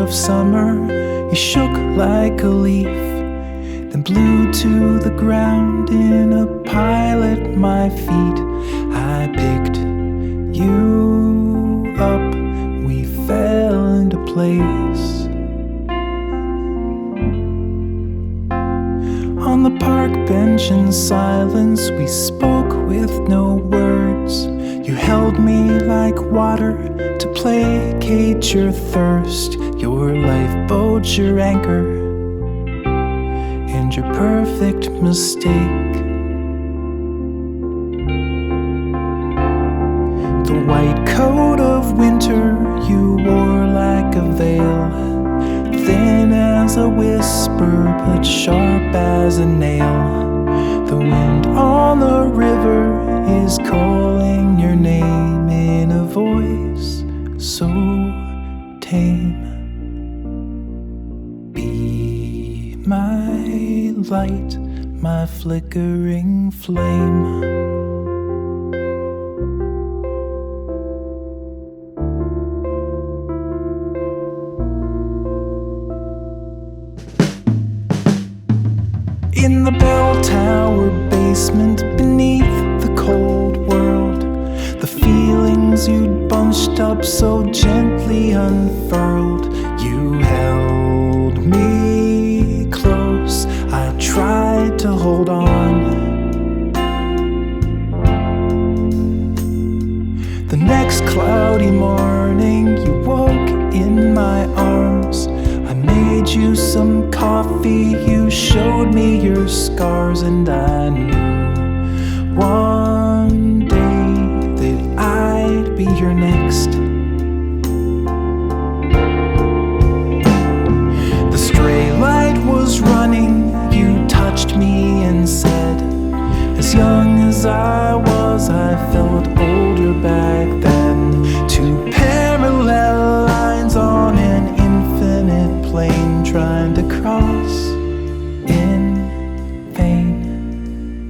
of summer, you shook like a leaf, then blew to the ground in a pile at my feet. I picked you up, we fell into place. On the park bench in silence, we spoke with no words. You held me like water to placate your thirst, your lifeboat, your anchor, and your perfect mistake. The white coat of winter you wore like a veil, thin as a whisper but sharp as a nail. The wind on the river is calling your name in a voice so tame. Be my light, my flickering flame. In the bell tower basement beneath the cold world, the feelings you'd bunched up so gently unfurled. You held me close, I tried to hold on. The next cloudy morning you woke in my arms. I made you some coffee, you showed me your scars, and I knew one day that I'd be your next. The stray light was running, you touched me and said, as young as I was, I felt older back then. Two parallel lines on an infinite plane, trying to cross in vain.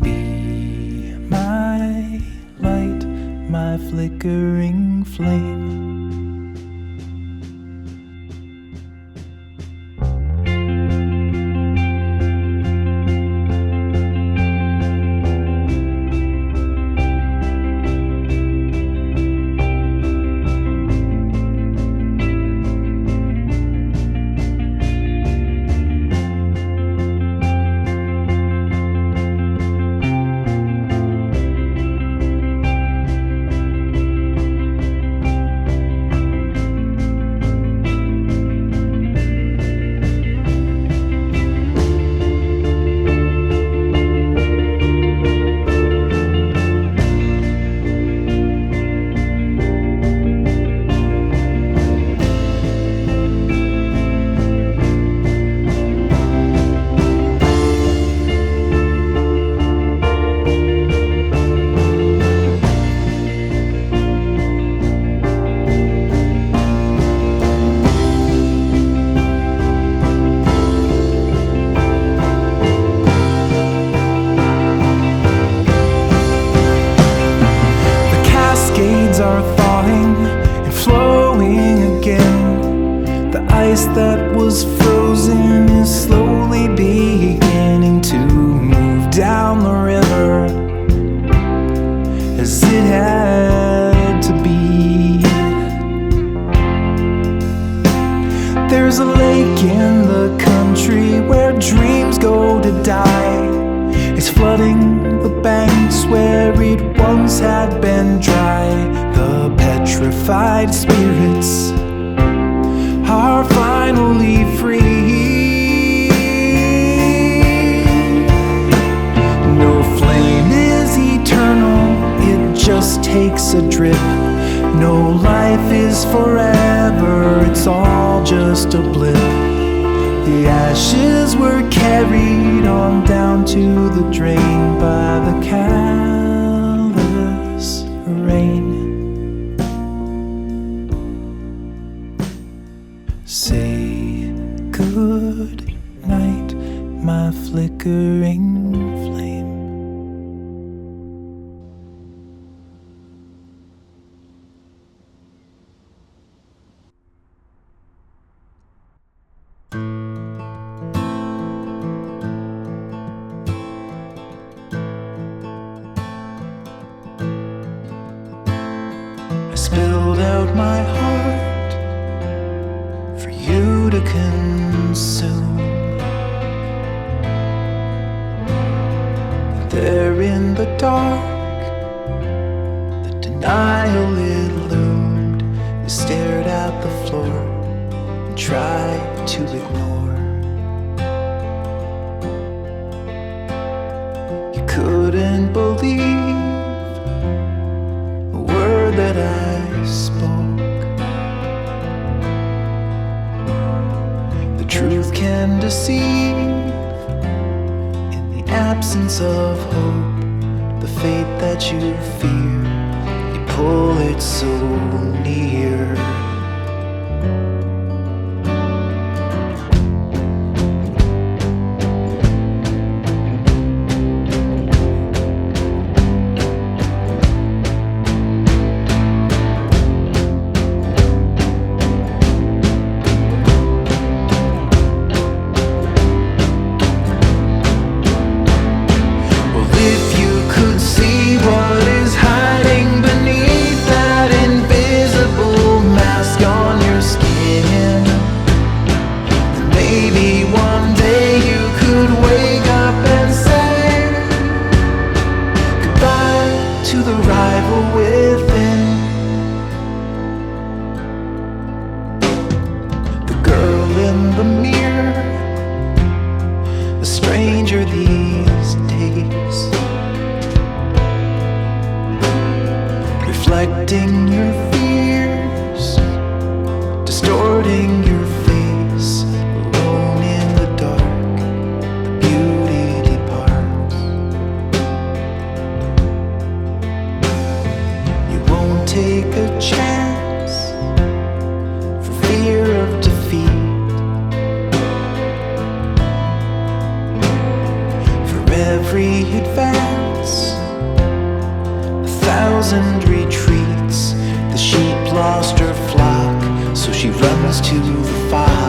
Be my light, my flickering flame. Are thawing and flowing again. The ice that was frozen is slowly beginning to move down the river as it had to be. There's a lake in the country where dreams go to die. It's flooding the banks where it once had been dry. The petrified spirits are finally free. No flame is eternal, it just takes a drip. No life is forever, it's all just a blip. The ashes were carried on down to the drain by the callous rain. Say good night, my flickering flame. try to ignore. You couldn't believe a word that I spoke. The truth can deceive in the absence of hope. The fate that you fear, you pull it so near. Reflecting your fears, distorting your face, alone in the dark, the beauty departs. You won't take a chance for fear of defeat. For every advance, 1,000 retreats. The sheep lost her flock, so she runs to the fox.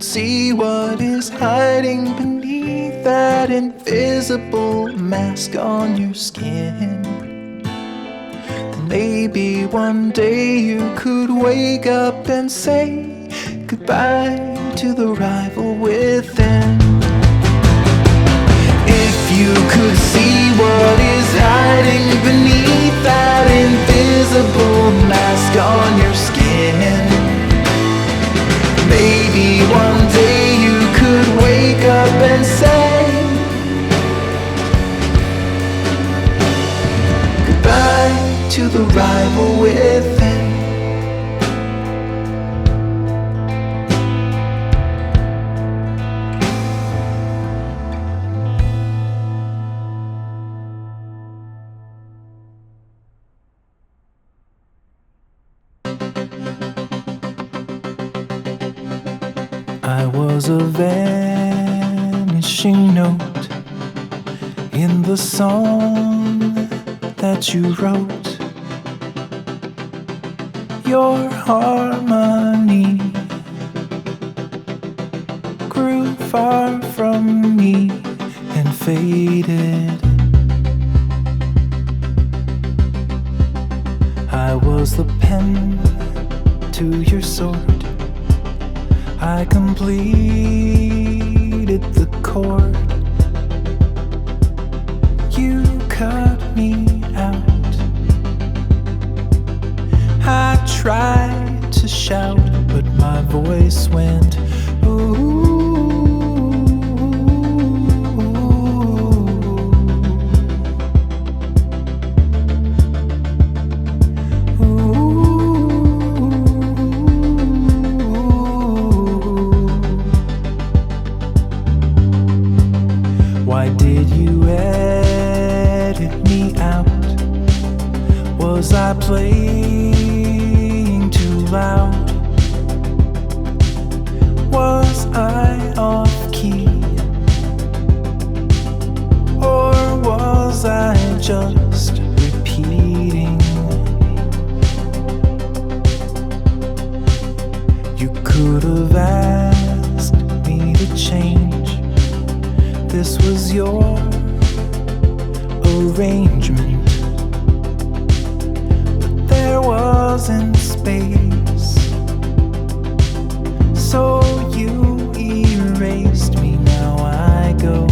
See what is hiding beneath that invisible mask on your skin. Then maybe one day you could wake up and say goodbye to the rival within. If you could see what is hiding beneath that invisible mask on your skin, maybe one day you could wake up and say goodbye to the rival within. I was a vanishing note in the song that you wrote. Your harmony grew far from me and faded. I was the pen to your sword. I completed the chord. You cut me out. I tried to shout, but my voice went ooh. Why did you edit me out? Was I playing too loud? Was I off key? Or was I just repeating? You could have asked me to change. This was your arrangement, but there wasn't space, so you erased me. Now I go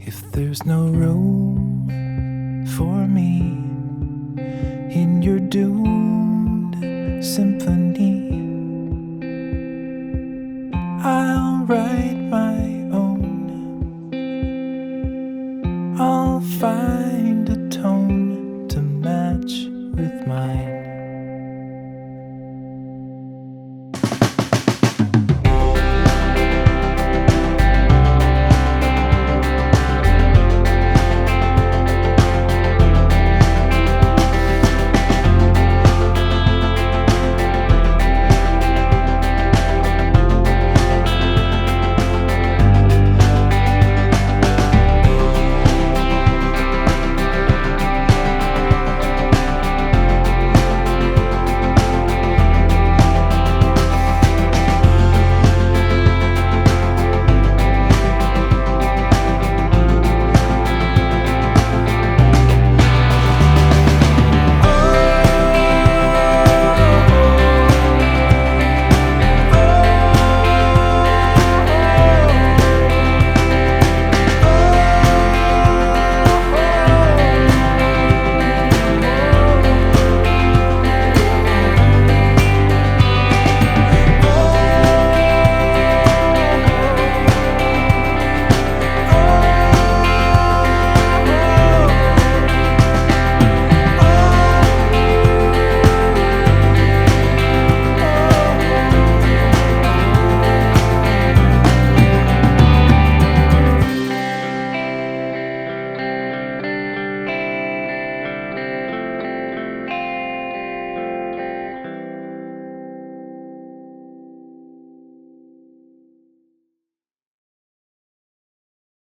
if there's no room for me in your doomed symphony, I'll write my own. I'll find a tone to match with mine.